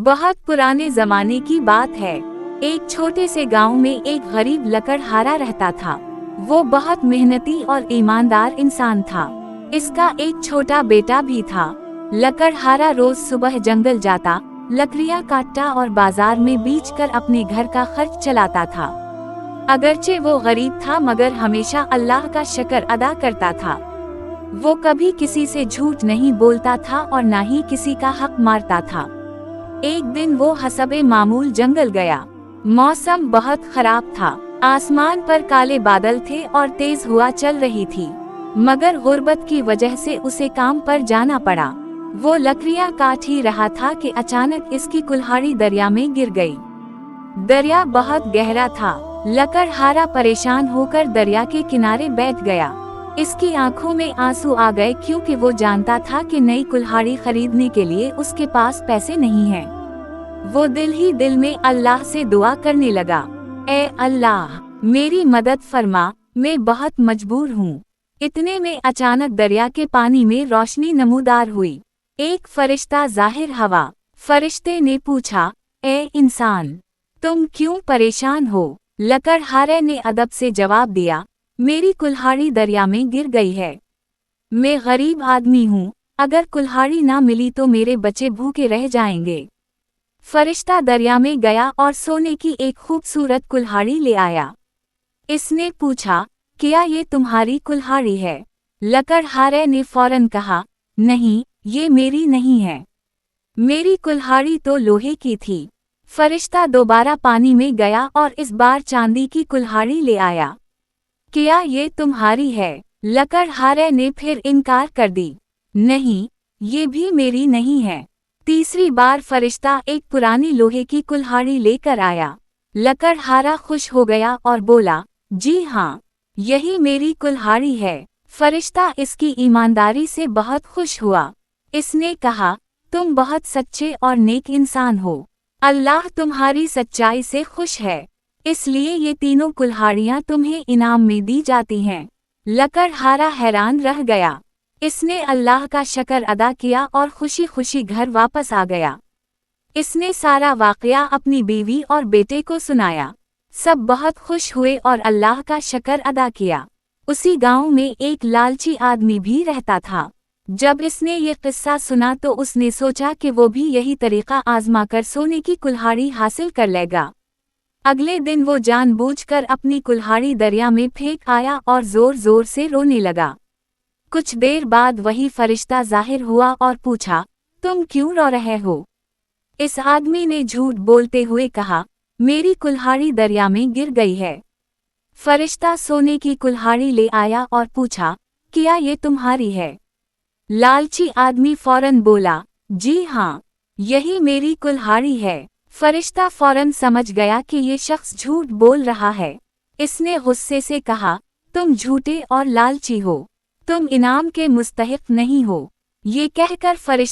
बहुत पुराने जमाने की बात है। एक छोटे से गांव में एक गरीब लकड़हारा रहता था। वो बहुत मेहनती और ईमानदार इंसान था। इसका एक छोटा बेटा भी था। लकड़हारा रोज सुबह जंगल जाता, लकड़ियां काटता और बाजार में बेचकर अपने घर का खर्च चलाता था। अगरचे वो गरीब था मगर हमेशा अल्लाह का शुक्र अदा करता था। वो कभी किसी से झूठ नहीं बोलता था और ना ही किसी का हक मारता था। एक दिन वो हसबे मामूल जंगल गया। मौसम बहुत खराब था। आसमान पर काले बादल थे और तेज हवा चल रही थी, मगर गुर्बत की वजह से उसे काम पर जाना पड़ा। वो लकड़ियां काट ही रहा था कि अचानक इसकी कुल्हाड़ी दरिया में गिर गई। दरिया बहुत गहरा था। लकड़हारा परेशान होकर दरिया के किनारे बैठ गया। इसकी आंखों में आंसू आ गए क्योंकि वो जानता था कि नई कुल्हाड़ी खरीदने के लिए उसके पास पैसे नहीं हैं। वो दिल ही दिल में अल्लाह से दुआ करने लगा, ए अल्लाह, मेरी मदद फरमा, मैं बहुत मजबूर हूँ। इतने में अचानक दरिया के पानी में रोशनी नमूदार हुई। एक फरिश्ता ज़ाहिर हुआ। फरिश्ते ने पूछा, ए इंसान, तुम क्यों परेशान हो? लकड़हारे ने अदब से जवाब दिया, मेरी कुल्हाड़ी दरिया में गिर गई है। मैं गरीब आदमी हूँ, अगर कुल्हाड़ी ना मिली तो मेरे बच्चे भूखे रह जाएंगे। फरिश्ता दरिया में गया और सोने की एक खूबसूरत कुल्हाड़ी ले आया। इसने पूछा, क्या ये तुम्हारी कुल्हाड़ी है? लकड़हारे ने फौरन कहा, नहीं, ये मेरी नहीं है। मेरी कुल्हाड़ी तो लोहे की थी। फरिश्ता दोबारा पानी में गया और इस बार चांदी की कुल्हाड़ी ले आया। क्या ये तुम्हारी है? लकड़हारे ने फिर इनकार कर दी, नहीं, ये भी मेरी नहीं है। तीसरी बार फरिश्ता एक पुरानी लोहे की कुल्हाड़ी लेकर आया। लकड़हारा खुश हो गया और बोला, जी हाँ, यही मेरी कुल्हाड़ी है। फरिश्ता इसकी ईमानदारी से बहुत खुश हुआ। इसने कहा, तुम बहुत सच्चे और नेक इंसान हो। अल्लाह तुम्हारी सच्चाई से खुश है, इसलिए ये तीनों कुल्हाड़ियाँ तुम्हें इनाम में दी जाती हैं। लकड़हारा हैरान रह गया। इसने अल्लाह का शुक्र अदा किया और खुशी खुशी घर वापस आ गया। इसने सारा वाक़या अपनी बीवी और बेटे को सुनाया। सब बहुत खुश हुए और अल्लाह का शुक्र अदा किया। उसी गांव में एक लालची आदमी भी रहता था। जब इसने ये किस्सा सुना तो उसने सोचा कि वो भी यही तरीका आजमाकर सोने की कुल्हाड़ी हासिल कर लेगा। अगले दिन वो जानबूझकर अपनी कुल्हाड़ी दरिया में फेंक आया और जोर जोर से रोने लगा। कुछ देर बाद वही फरिश्ता ज़ाहिर हुआ और पूछा, तुम क्यों रो रहे हो? इस आदमी ने झूठ बोलते हुए कहा, मेरी कुल्हाड़ी दरिया में गिर गई है। फरिश्ता सोने की कुल्हाड़ी ले आया और पूछा, क्या ये तुम्हारी है? लालची आदमी फौरन बोला, जी हाँ, यही मेरी कुल्हाड़ी है। फरिश्ता फौरन समझ गया कि ये शख्स झूठ बोल रहा है। इसने गुस्से से कहा, तुम झूठे और लालची हो, तुम इनाम के मुस्तहिक नहीं हो। ये कहकर फरिश्ता